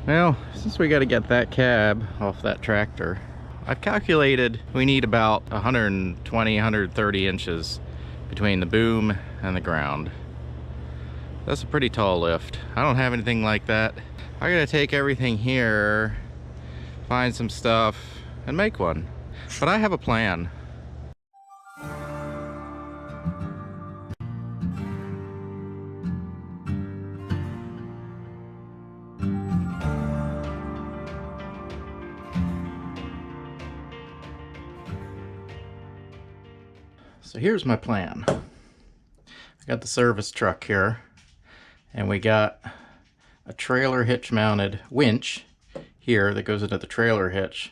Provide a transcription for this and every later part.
Well, since we got to get that cab off that tractor, I've calculated we need about 120, 130 inches between the boom and the ground. That's a pretty tall lift. I don't have anything like that. I gotta take everything here, find some stuff, and make one. But I have a plan. So here's my plan. I got the service truck here, and we got a trailer hitch mounted winch here that goes into the trailer hitch.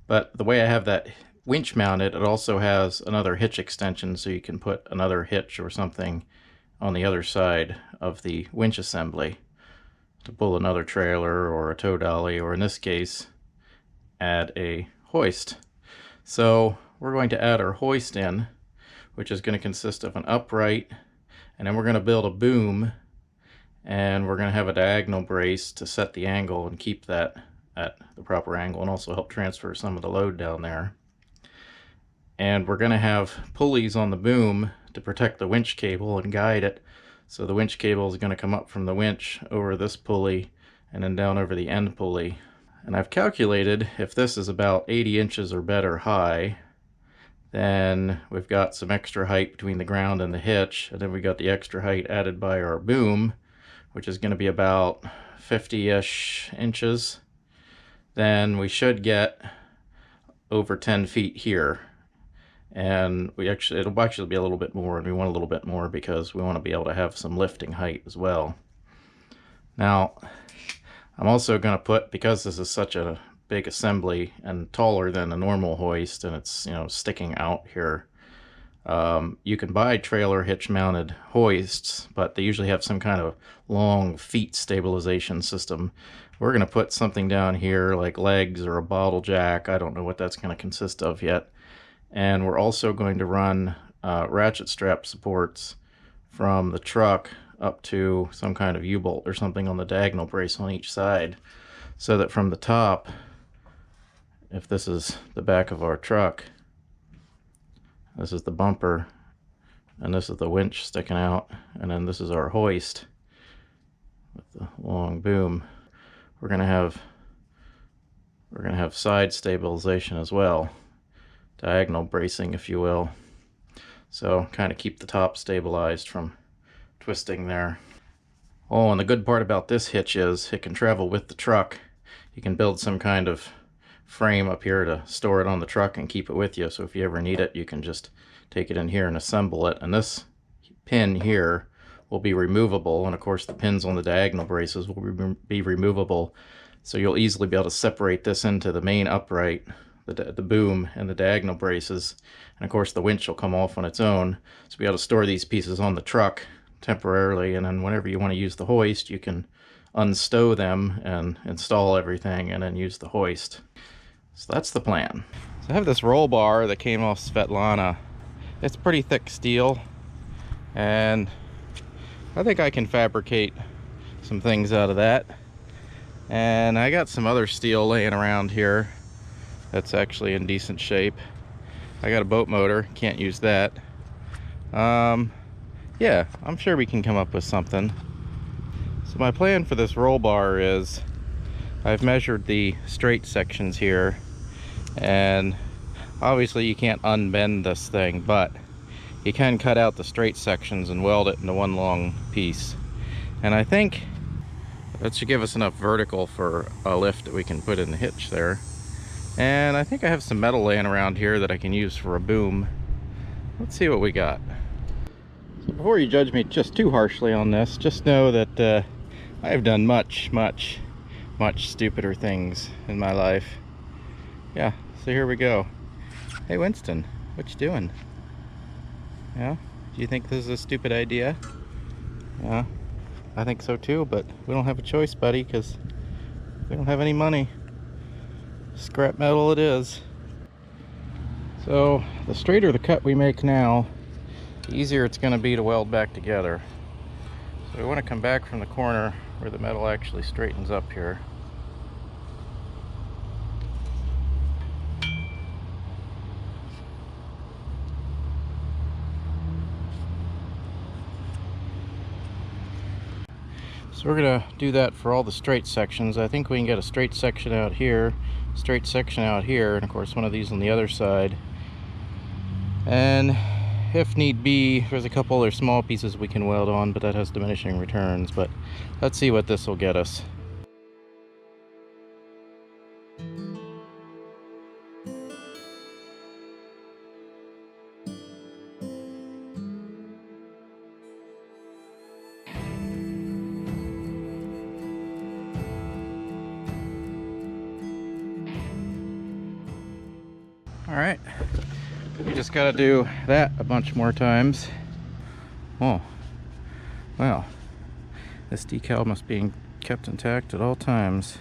But the way I have that winch mounted, it also has another hitch extension, so you can put another hitch or something on the other side of the winch assembly to pull another trailer or a tow dolly, or in this case, add a hoist. So we're going to add our hoist in, which is going to consist of an upright, and then we're going to build a boom, and we're going to have a diagonal brace to set the angle and keep that at the proper angle, and also help transfer some of the load down there. And we're going to have pulleys on the boom to protect the winch cable and guide it. So the winch cable is going to come up from the winch over this pulley and then down over the end pulley. And I've calculated if this is about 80 inches or better high, then we've got some extra height between the ground and the hitch, and then we got the extra height added by our boom, which is going to be about 50-ish inches. Then we should get over 10 feet here. And it'll actually be a little bit more, and we want a little bit more because we want to be able to have some lifting height as well. Now, I'm also going to put, because this is such a big assembly and taller than a normal hoist, and it's, sticking out here, you can buy trailer hitch mounted hoists, but they usually have some kind of long feet stabilization system. We're going to put something down here like legs or a bottle jack. I don't know what that's going to consist of yet. And we're also going to run ratchet strap supports from the truck up to some kind of U-bolt or something on the diagonal brace on each side, so that from the top, if this is the back of our truck, this is the bumper, and this is the winch sticking out, and then this is our hoist with the long boom. We're gonna have side stabilization as well, diagonal bracing, if you will, so kind of keep the top stabilized from twisting there. Oh, and the good part about this hitch is it can travel with the truck. You can build some kind of frame up here to store it on the truck and keep it with you, so if you ever need it, you can just take it in here and assemble it. And this pin here will be removable, and of course the pins on the diagonal braces will be removable, so you'll easily be able to separate this into the main upright, the boom, and the diagonal braces. And of course the winch will come off on its own, so be able to store these pieces on the truck temporarily, and then whenever you want to use the hoist, you can unstow them and install everything and then use the hoist. So that's the plan. So I have this roll bar that came off Svetlana. It's pretty thick steel, and I think I can fabricate some things out of that. And I got some other steel laying around here that's actually in decent shape. I got a boat motor, can't use that. Yeah, I'm sure we can come up with something. So my plan for this roll bar is, I've measured the straight sections here, and obviously you can't unbend this thing, but you can cut out the straight sections and weld it into one long piece. And I think that should give us enough vertical for a lift that we can put in the hitch there. And I think I have some metal laying around here that I can use for a boom. Let's see what we got. So before you judge me just too harshly on this, just know that I have done much stupider things in my life. Yeah, so here we go. Hey Winston, what you doing? Yeah, do you think this is a stupid idea? Yeah, I think so too, but we don't have a choice, buddy, because we don't have any money. Scrap metal it is. So the straighter the cut we make now, the easier it's going to be to weld back together. So we want to come back from the corner where the metal actually straightens up here. So we're gonna do that for all the straight sections. I think we can get a straight section out here, straight section out here, and of course one of these on the other side. And if need be, there's a couple other small pieces we can weld on, but that has diminishing returns. But let's see what this will get us. All right, we just got to do that a bunch more times. Oh, well, this decal must be kept intact at all times.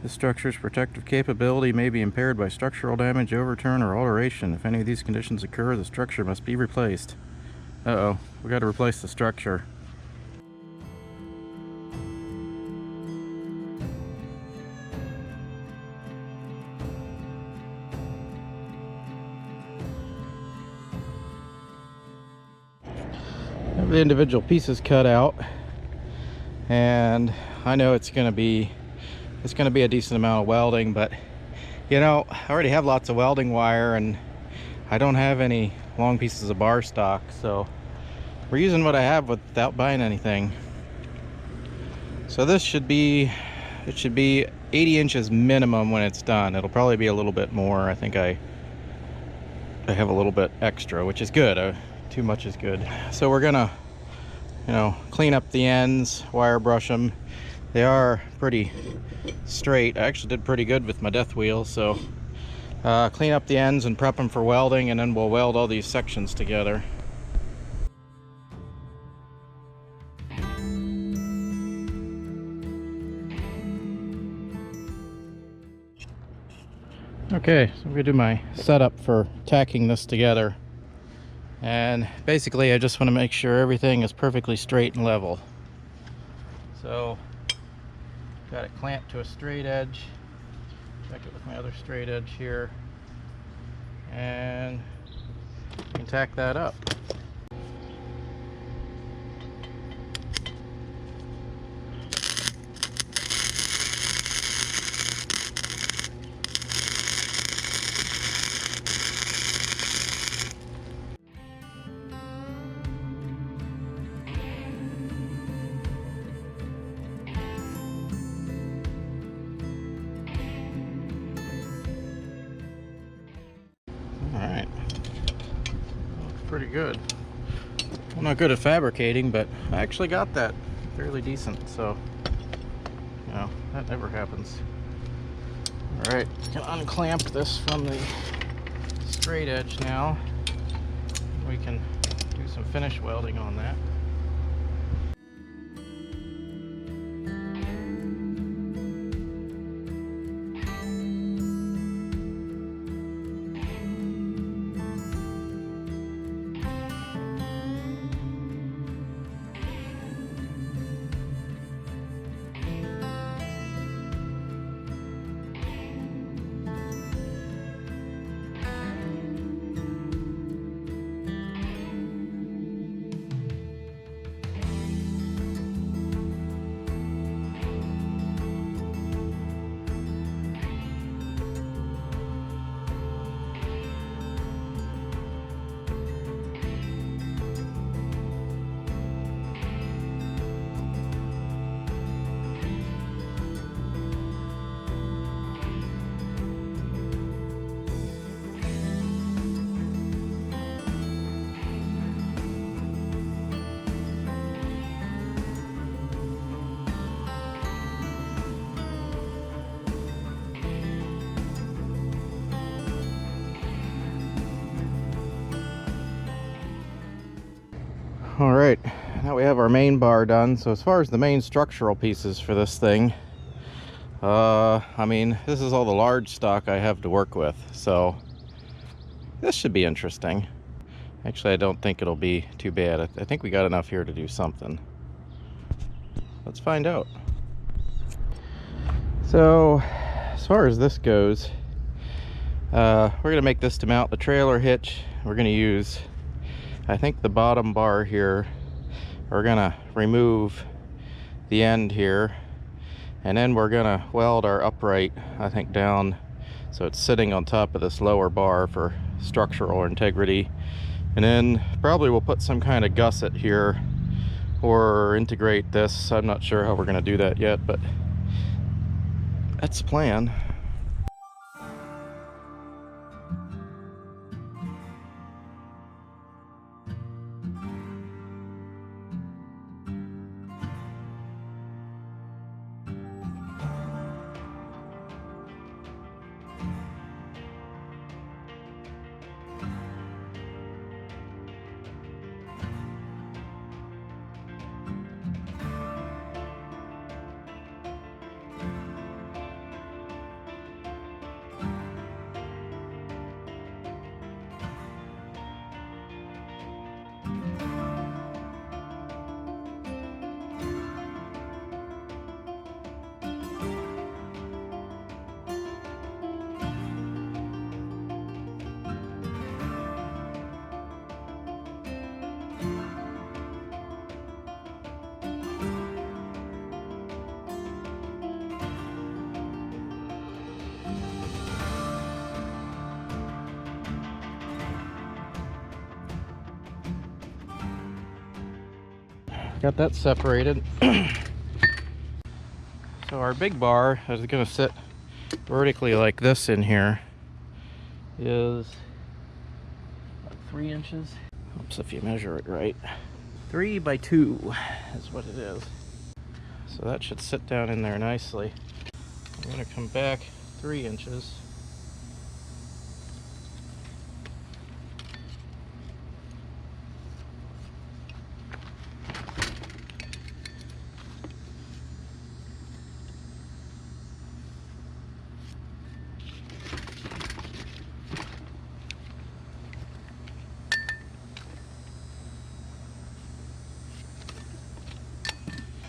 The structure's protective capability may be impaired by structural damage, overturn, or alteration. If any of these conditions occur, the structure must be replaced. Uh-oh, we got to replace the structure. Have the individual pieces cut out, and I know it's gonna be a decent amount of welding, but you know, I already have lots of welding wire and I don't have any long pieces of bar stock, so we're using what I have without buying anything. So this should be 80 inches minimum when it's done. It'll probably be a little bit more. I think I have a little bit extra, which is good. Too much is good. So we're gonna, you know, clean up the ends, wire brush them. They are pretty straight. I actually did pretty good with my death wheel. So clean up the ends and prep them for welding, and then we'll weld all these sections together. Okay, so I'm gonna do my setup for tacking this together. And basically I just want to make sure everything is perfectly straight and level. So got it clamped to a straight edge. Check it with my other straight edge here, and you can tack that up. Pretty good. I'm not good at fabricating, but I actually got that fairly decent, so you know, that never happens. All right, gonna unclamp this from the straight edge now. We can do some finish welding on that. All right, now we have our main bar done. So as far as the main structural pieces for this thing, I mean, this is all the large stock I have to work with, so this should be interesting. Actually, I don't think it'll be too bad. I think we got enough here to do something. Let's find out. So as far as this goes, we're gonna make this to mount the trailer hitch. We're gonna use, I think, the bottom bar here. We're gonna remove the end here, and then we're gonna weld our upright, I think, down so it's sitting on top of this lower bar for structural integrity. And then probably we'll put some kind of gusset here or integrate this. I'm not sure how we're gonna do that yet, but that's the plan. Got that separated. So our big bar is going to sit vertically like this in here. Is about 3 inches. Oops, if you measure it right. 3 by 2 is what it is. So that should sit down in there nicely. I'm going to come back 3 inches.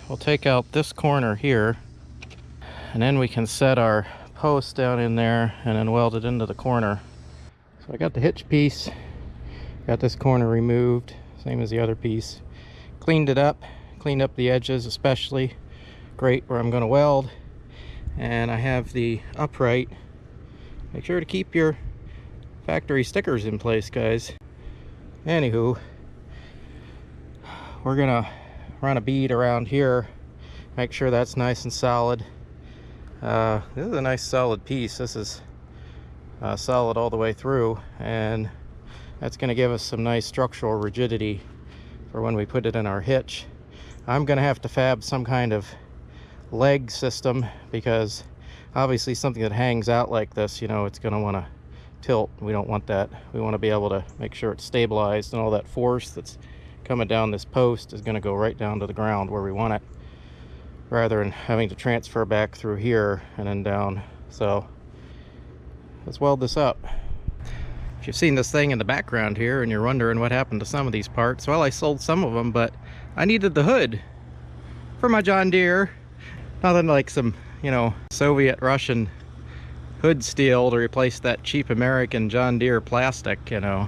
We'll take out this corner here, and then we can set our post down in there and then weld it into the corner. So I got the hitch piece, got this corner removed, same as the other piece. Cleaned it up, cleaned up the edges especially, great where I'm going to weld. And I have the upright. Make sure to keep your factory stickers in place, guys. Anywho, we're gonna run a bead around here, make sure that's nice and solid. This is a nice solid piece. This is solid all the way through, and that's going to give us some nice structural rigidity for when we put it in our hitch. I'm going to have to fab some kind of leg system, because obviously something that hangs out like this, you know, it's going to want to tilt. We don't want that. We want to be able to make sure it's stabilized, and all that force that's coming down this post is going to go right down to the ground where we want it, rather than having to transfer back through here and then down. So let's weld this up. If you've seen this thing in the background here and you're wondering what happened to some of these parts, well, I sold some of them, but I needed the hood for my John Deere. Nothing like some, you know, Soviet Russian hood steel to replace that cheap American John Deere plastic, you know.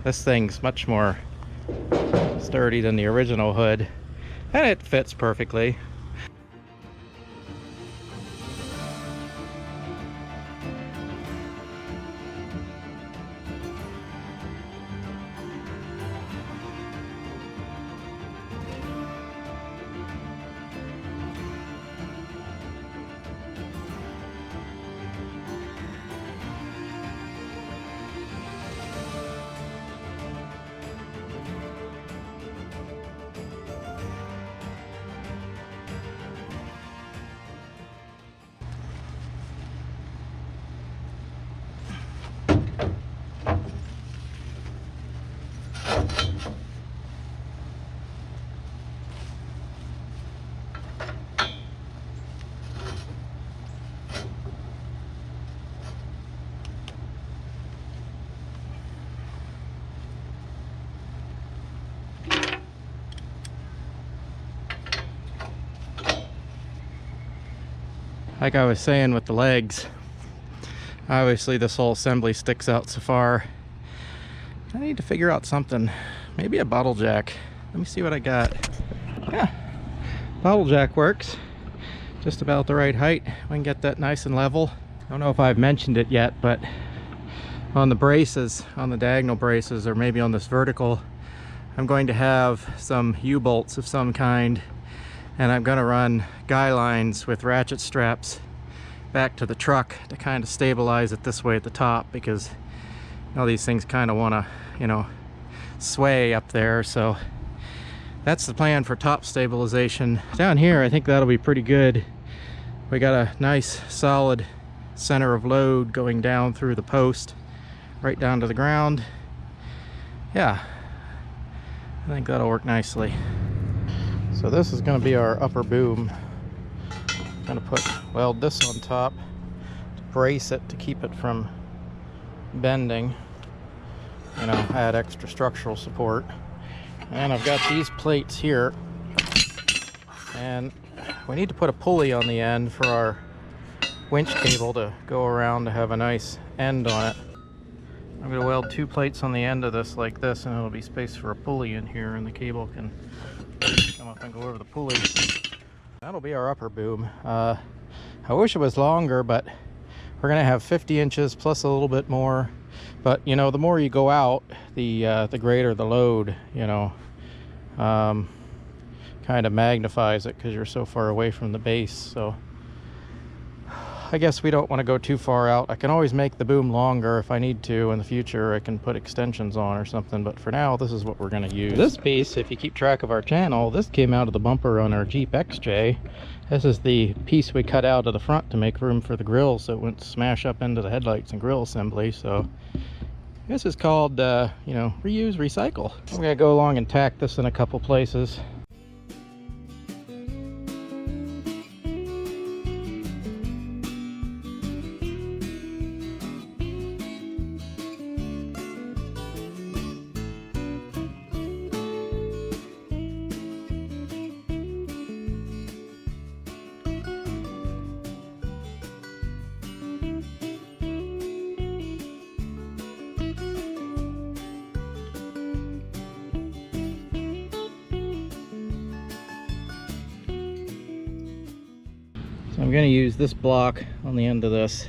This thing's much more sturdy than the original hood, and it fits perfectly. Like I was saying with the legs, obviously this whole assembly sticks out so far. I need to figure out something, maybe a bottle jack. Let me see what I got. Yeah, bottle jack works just about the right height. We can get that nice and level. I don't know if I've mentioned it yet, but on the braces, on the diagonal braces, or maybe on this vertical, I'm going to have some U-bolts of some kind, and I'm going to run guy lines with ratchet straps back to the truck to kind of stabilize it this way at the top, because you know these things kind of want to, you know, sway up there. So that's the plan for top stabilization. Down here, I think that'll be pretty good. We got a nice solid center of load going down through the post right down to the ground. Yeah, I think that'll work nicely. So this is going to be our upper boom. I'm going to weld this on top to brace it, to keep it from bending, you know, add extra structural support. And I've got these plates here, and we need to put a pulley on the end for our winch cable to go around to have a nice end on it. I'm going to weld 2 plates on the end of this like this, and it'll be space for a pulley in here, and the cable can come up and go over the pulley. That'll be our upper boom. I wish it was longer, but we're going to have 50 inches plus a little bit more. But you know, the more you go out, the greater the load, you know, kind of magnifies it because you're so far away from the base. So I guess we don't want to go too far out. I can always make the boom longer if I need to in the future. I can put extensions on or something, but for now this is what we're going to use. This piece, if you keep track of our channel, this came out of the bumper on our Jeep XJ. This is the piece we cut out of the front to make room for the grill so it wouldn't smash up into the headlights and grill assembly. So this is called, you know, reuse, recycle. I'm going to go along and tack this in a couple places. I'm going to use this block on the end of this.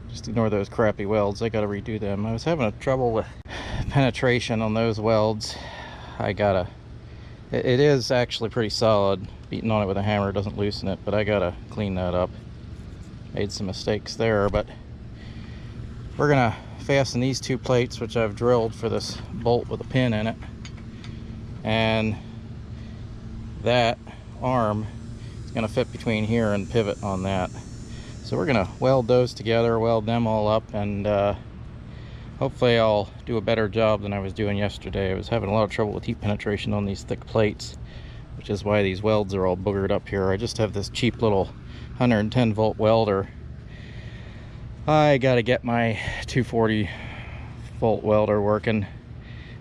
Just ignore those crappy welds. I got to redo them. I was having a trouble with penetration on those welds. It is actually pretty solid. Beating on it with a hammer doesn't loosen it, but I got to clean that up. Made some mistakes there, but we're going to fasten these 2 plates, which I've drilled for this bolt with a pin in it. And that arm going to fit between here and pivot on that. So we're going to weld those together, weld them all up, and hopefully I'll do a better job than I was doing yesterday. I was having a lot of trouble with heat penetration on these thick plates, which is why these welds are all boogered up here. I just have this cheap little 110 volt welder. I got to get my 240 volt welder working.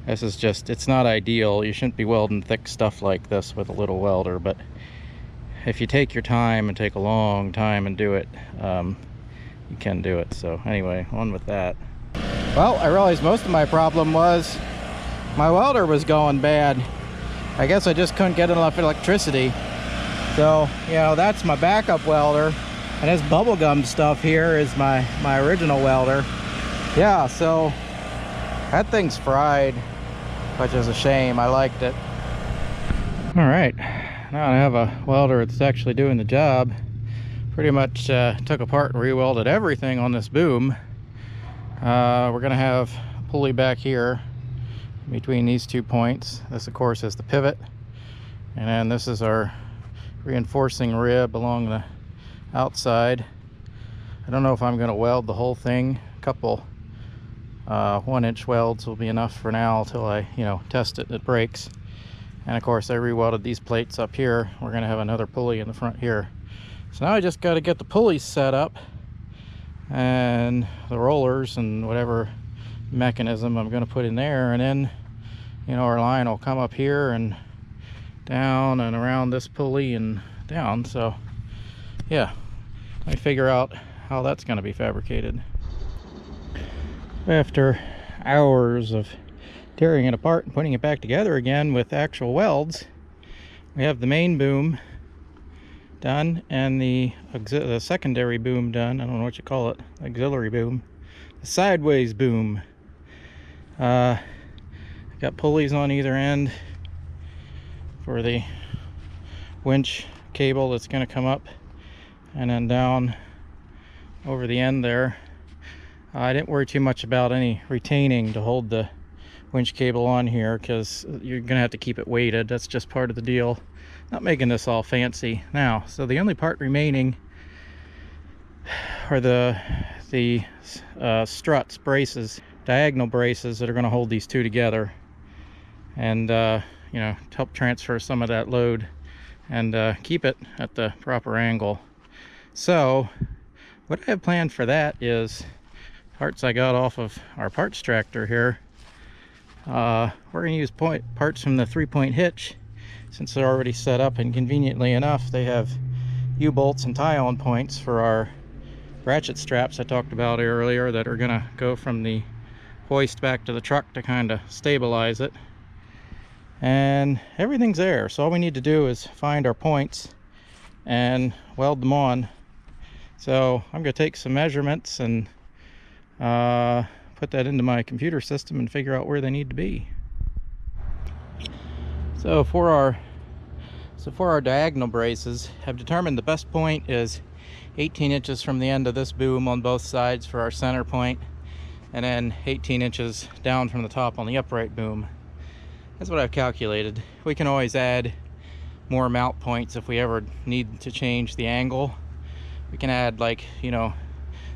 This is just, it's not ideal. You shouldn't be welding thick stuff like this with a little welder, but if you take your time and take a long time and do it, you can do it. So anyway, on with that. Well, I realized most of my problem was my welder was going bad. I guess I just couldn't get enough electricity. So, you know, that's my backup welder, and this bubblegum stuff here is my original welder. Yeah, so that thing's fried, which is a shame. I liked it. All right. Now I have a welder that's actually doing the job. Pretty much took apart and re-welded everything on this boom. We're going to have a pulley back here between these 2 points. This, of course, is the pivot. And then this is our reinforcing rib along the outside. I don't know if I'm going to weld the whole thing. A couple 1-inch welds will be enough for now until I, you know, test it and it breaks. And of course I re-welded these plates up here. We're going to have another pulley in the front here. So now I just got to get the pulleys set up and the rollers and whatever mechanism I'm going to put in there, and then, you know, our line will come up here and down and around this pulley and down. So yeah, let me figure out how that's going to be fabricated. After hours of tearing it apart and putting it back together again with actual welds, we have the main boom done, and the secondary boom done. I don't know what you call it, auxiliary boom, the sideways boom. Got pulleys on either end for the winch cable that's going to come up and then down over the end there. I didn't worry too much about any retaining to hold the winch cable on here, because you're gonna have to keep it weighted. That's just part of the deal. Not making this all fancy now. So the only part remaining are the struts, braces, diagonal braces that are going to hold these two together, and you know, help transfer some of that load and keep it at the proper angle. So what I have planned for that is parts I got off of our parts tractor here. We're going to use parts from the 3-point hitch, since they're already set up, and conveniently enough they have U-bolts and tie-on points for our ratchet straps I talked about earlier that are going to go from the hoist back to the truck to kind of stabilize it. And everything's there, so all we need to do is find our points and weld them on. So I'm going to take some measurements and put that into my computer system and figure out where they need to be. So for our diagonal braces, I've determined the best point is 18 inches from the end of this boom on both sides for our center point, and then 18 inches down from the top on the upright boom. That's what I've calculated. We can always add more mount points if we ever need to change the angle. We can add, like, you know,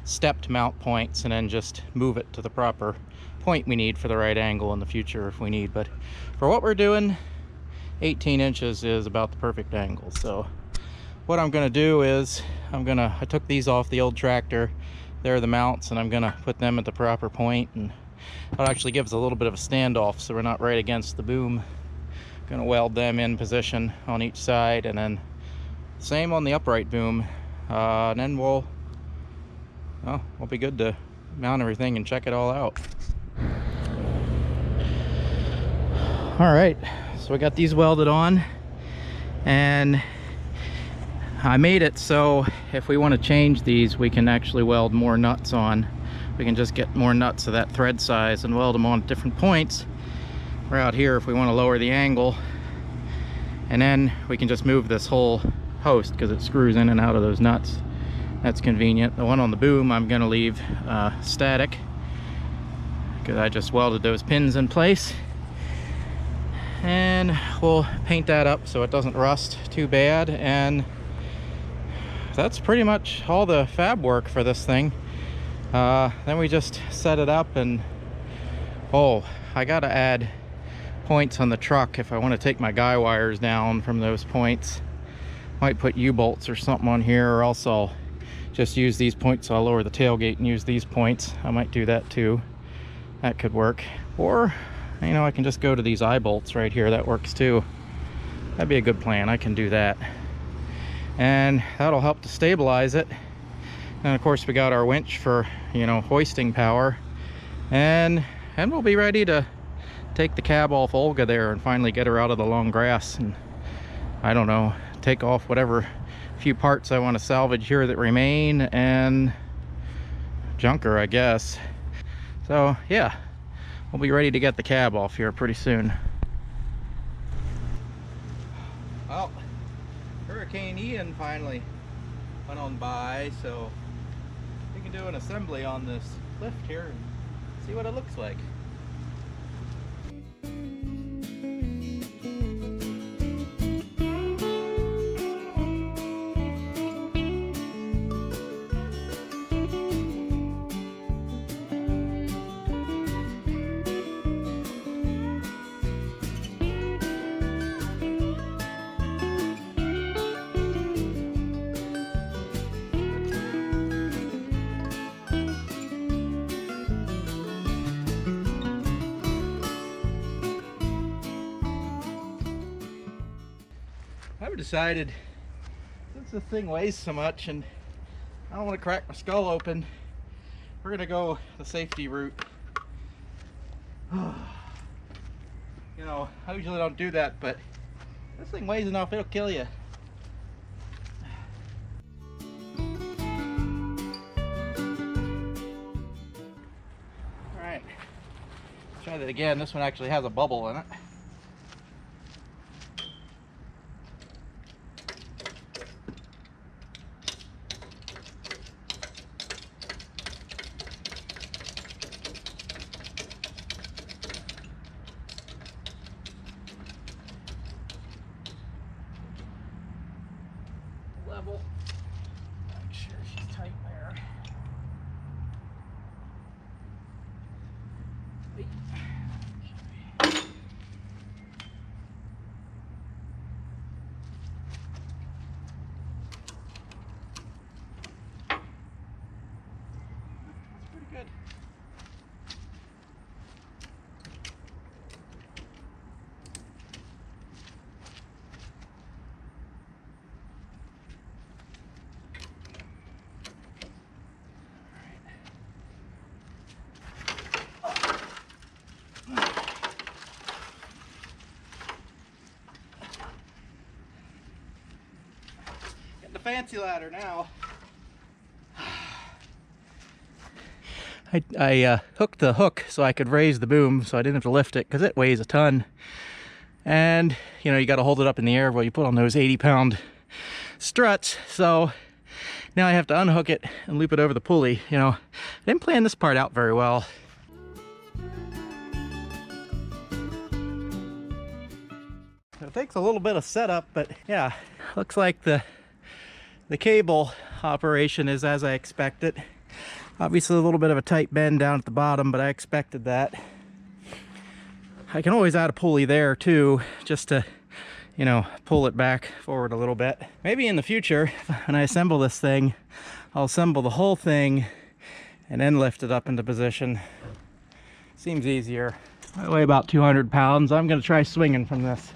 stepped mount points and then just move it to the proper point we need for the right angle in the future if we need. But for what we're doing, 18 inches is about the perfect angle. So what I'm going to do is I took these off the old tractor. They're the mounts, and I'm going to put them at the proper point, and that actually gives a little bit of a standoff so we're not right against the boom. Going to weld them in position on each side, and then same on the upright boom. And then we'll be good to mount everything and check it all out. All right, so we got these welded on, and I made it so if we want to change these, we can actually weld more nuts on. We can just get more nuts of that thread size and weld them on at different points. We're out here if we want to lower the angle, and then we can just move this whole hoist because it screws in and out of those nuts. That's convenient. The one on the boom I'm going to leave static because I just welded those pins in place, and we'll paint that up so it doesn't rust too bad. And that's pretty much all the fab work for this thing. Then we just set it up, and I gotta add points on the truck if I want to take my guy wires down from those points. Might put U-bolts or something on here, or else I'll just use these points. I'll lower the tailgate and use these points. I might do that too. That could work. Or, you know, I can just go to these eye bolts right here. That works too. That'd be a good plan. I can do that, and that'll help to stabilize it. And of course we got our winch for, you know, hoisting power, and we'll be ready to take the cab off Olga there and finally get her out of the long grass, and I don't know, take off whatever few parts I want to salvage here that remain, and junk her, I guess. So yeah, we'll be ready to get the cab off here pretty soon. Well, Hurricane Ian finally went on by, so we can do an assembly on this lift here and see what it looks like. I've decided, since this thing weighs so much and I don't want to crack my skull open, we're going to go the safety route. You know, I usually don't do that, but this thing weighs enough, it'll kill you. Try that again. This one actually has a bubble in it. Level. Make sure she's tight there. Good. Getting the fancy ladder now. I hooked the hook so I could raise the boom so I didn't have to lift it because it weighs a ton. And, you know, you got to hold it up in the air while you put on those 80-pound struts. So now I have to unhook it and loop it over the pulley. You know, I didn't plan this part out very well. It takes a little bit of setup, but yeah, looks like the cable operation is as I expected. Obviously a little bit of a tight bend down at the bottom, but I expected that. I can always add a pulley there too, just to, you know, pull it back forward a little bit. Maybe in the future, when I assemble this thing, I'll assemble the whole thing and then lift it up into position. Seems easier. I weigh about 200 pounds. I'm gonna try swinging from this.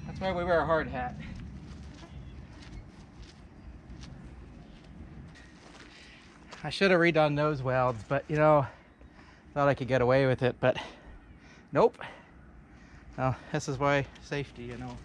That's why we wear a hard hat. I should have redone those welds, but you know, thought I could get away with it, but nope. Well, this is why safety, you know.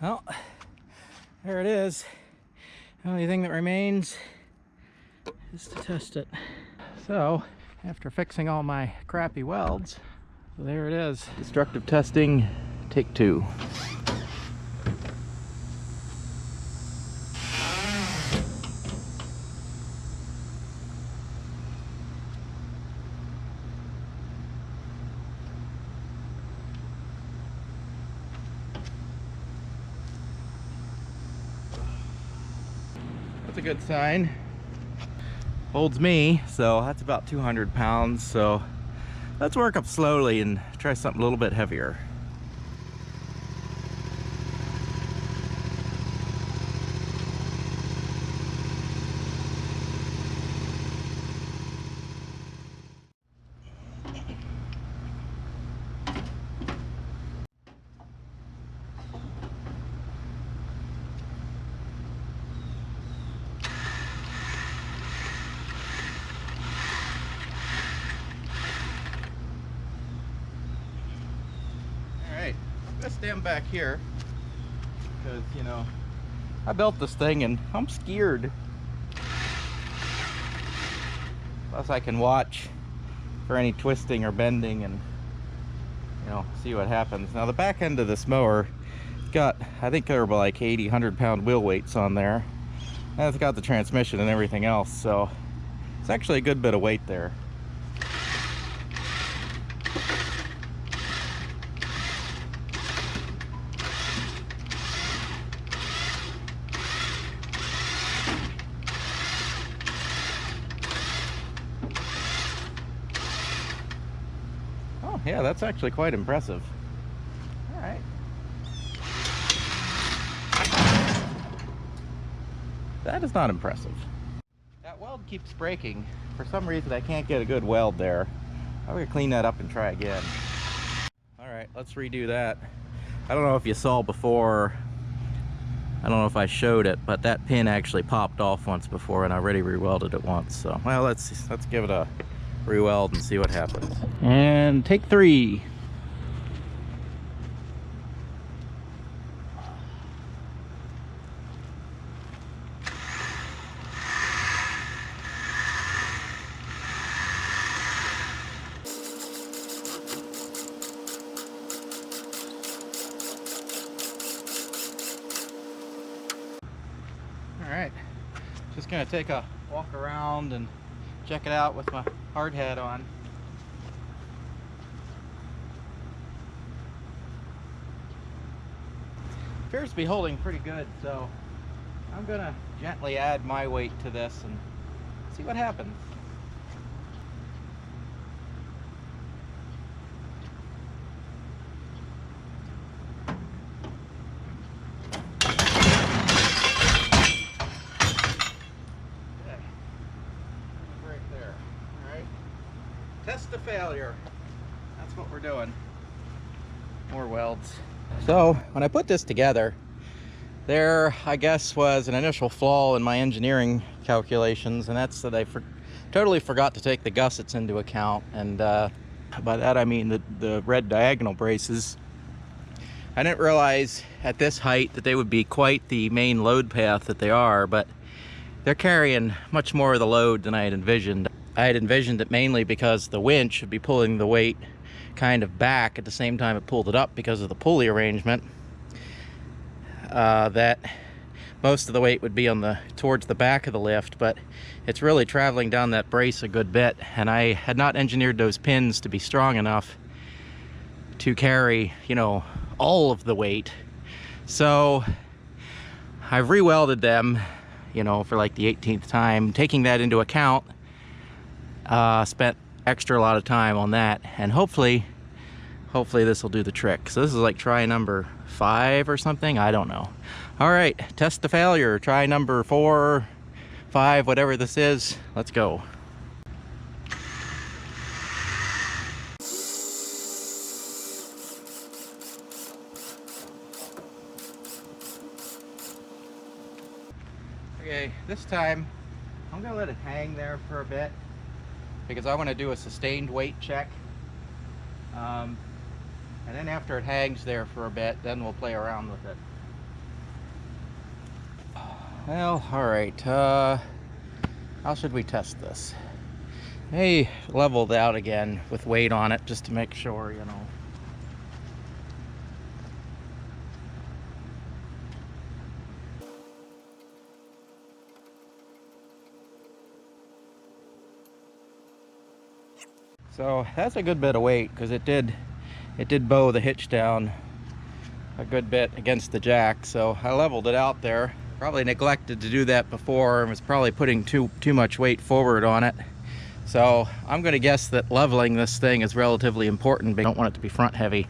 Well, there it is. The only thing that remains is to test it. So, after fixing all my crappy welds, there it is. Destructive testing, take 2. That's a good sign. Holds me, so that's about 200 pounds. So let's work up slowly and try something a little bit heavier. Let's stand back here because, you know, I built this thing and I'm scared. Plus I can watch for any twisting or bending, and you know, see what happens. Now the back end of this mower got, I think there were like 80, 100-pound wheel weights on there. And it's got the transmission and everything else, so it's actually a good bit of weight there. Oh yeah, that's actually quite impressive. All right. That is not impressive. That weld keeps breaking. For some reason I can't get a good weld there. I'm gonna clean that up and try again. All right, let's redo that. I don't know if you saw before, I don't know if I showed it, but that pin actually popped off once before and I already re-welded it once. So, well, let's give it a re-weld and see what happens. And take 3. Alright, just gonna take a walk around and check it out with my hard hat on. Appears to be holding pretty good, so I'm gonna gently add my weight to this and see what happens. Test to failure. That's what we're doing. More welds. So when I put this together, there I guess was an initial flaw in my engineering calculations, and that's that I totally forgot to take the gussets into account. And by that I mean the red diagonal braces. I didn't realize at this height that they would be quite the main load path that they are, but they're carrying much more of the load than I had envisioned. I had envisioned it mainly because the winch would be pulling the weight kind of back at the same time it pulled it up because of the pulley arrangement. That most of the weight would be on towards the back of the lift, but it's really traveling down that brace a good bit, and I had not engineered those pins to be strong enough to carry, you know, all of the weight. So I've re-welded them, you know, for like the 18th time. Taking that into account, spent extra lot of time on that, and hopefully this will do the trick. So this is like try number 5 or something, I don't know. All right, test to failure, try number 4, 5, whatever this is. Let's go. Okay, this time I'm gonna let it hang there for a bit because I want to do a sustained weight check. And then after it hangs there for a bit, then we'll play around with it. Well, all right, how should we test this? Hey, leveled out again with weight on it just to make sure, you know. So that's a good bit of weight because it did bow the hitch down a good bit against the jack. So I leveled it out there. Probably neglected to do that before and was probably putting too much weight forward on it. So I'm going to guess that leveling this thing is relatively important, but I don't want it to be front heavy.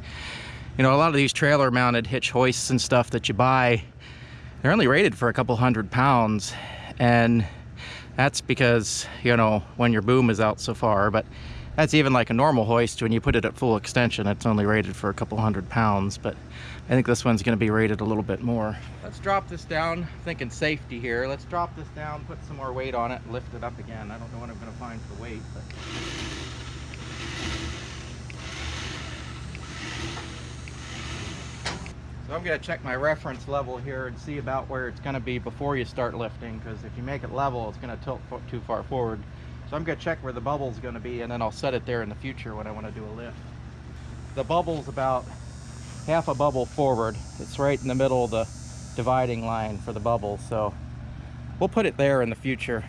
You know, a lot of these trailer mounted hitch hoists and stuff that you buy, they're only rated for a couple 100 pounds, and that's because, you know, when your boom is out so far. But that's even like a normal hoist. When you put it at full extension, it's only rated for a couple 100 pounds, but I think this one's going to be rated a little bit more. Let's drop this down, thinking safety here. Let's drop this down, put some more weight on it, and lift it up again. I don't know what I'm going to find for weight, but... So I'm going to check my reference level here and see about where it's going to be before you start lifting, because if you make it level, it's going to tilt too far forward. So I'm going to check where the bubble's going to be, and then I'll set it there in the future when I want to do a lift. the bubble's about half a bubble forward. It's right in the middle of the dividing line for the bubble, so we'll put it there in the future.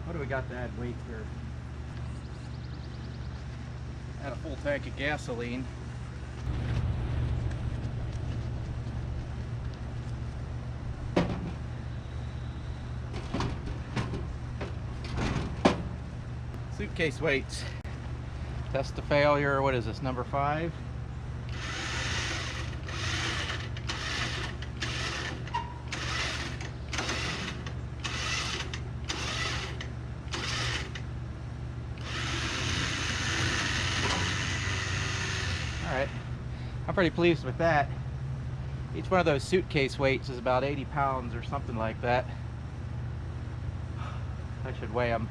What do we got to add weight here? Add a full tank of gasoline. Suitcase weights. Test to failure. What is this, number 5? Alright, I'm pretty pleased with that. Each one of those suitcase weights is about 80 pounds or something like that. I should weigh them.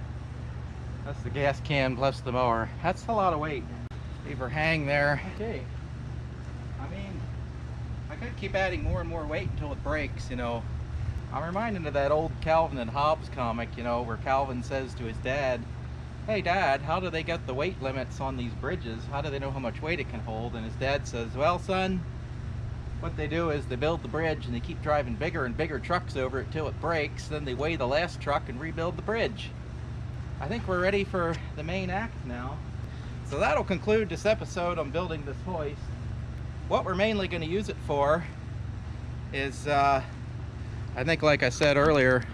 That's the gas can plus the mower. That's a lot of weight. Leave her hang there. Okay. I mean, I could keep adding more and more weight until it breaks, you know. I'm reminded of that old Calvin and Hobbes comic, you know, where Calvin says to his dad, "Hey Dad, how do they get the weight limits on these bridges? How do they know how much weight it can hold?" And his dad says, "Well, son, what they do is they build the bridge and they keep driving bigger and bigger trucks over it till it breaks. Then they weigh the last truck and rebuild the bridge." I think we're ready for the main act now. So that'll conclude this episode on building this hoist. What we're mainly going to use it for is, I think like I said earlier,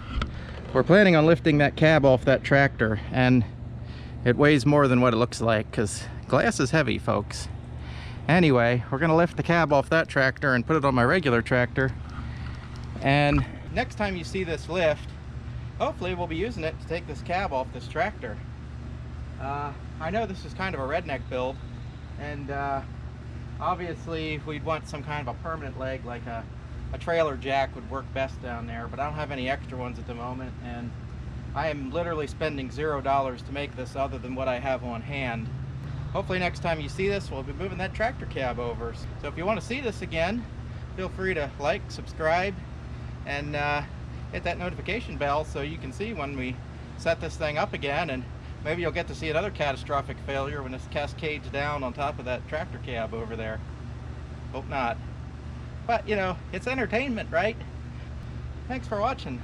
we're planning on lifting that cab off that tractor, and it weighs more than what it looks like because glass is heavy, folks. Anyway, we're going to lift the cab off that tractor and put it on my regular tractor, and next time you see this lift, hopefully we'll be using it to take this cab off this tractor. I know this is kind of a redneck build, and obviously we'd want some kind of a permanent leg, like a trailer jack would work best down there, but I don't have any extra ones at the moment, and I am literally spending $0 to make this other than what I have on hand. Hopefully next time you see this, we'll be moving that tractor cab over. So if you want to see this again, feel free to like, subscribe, and hit that notification bell so you can see when we set this thing up again, and maybe you'll get to see another catastrophic failure when this cascades down on top of that tractor cab over there. Hope not. But, you know, it's entertainment, right? Thanks for watching.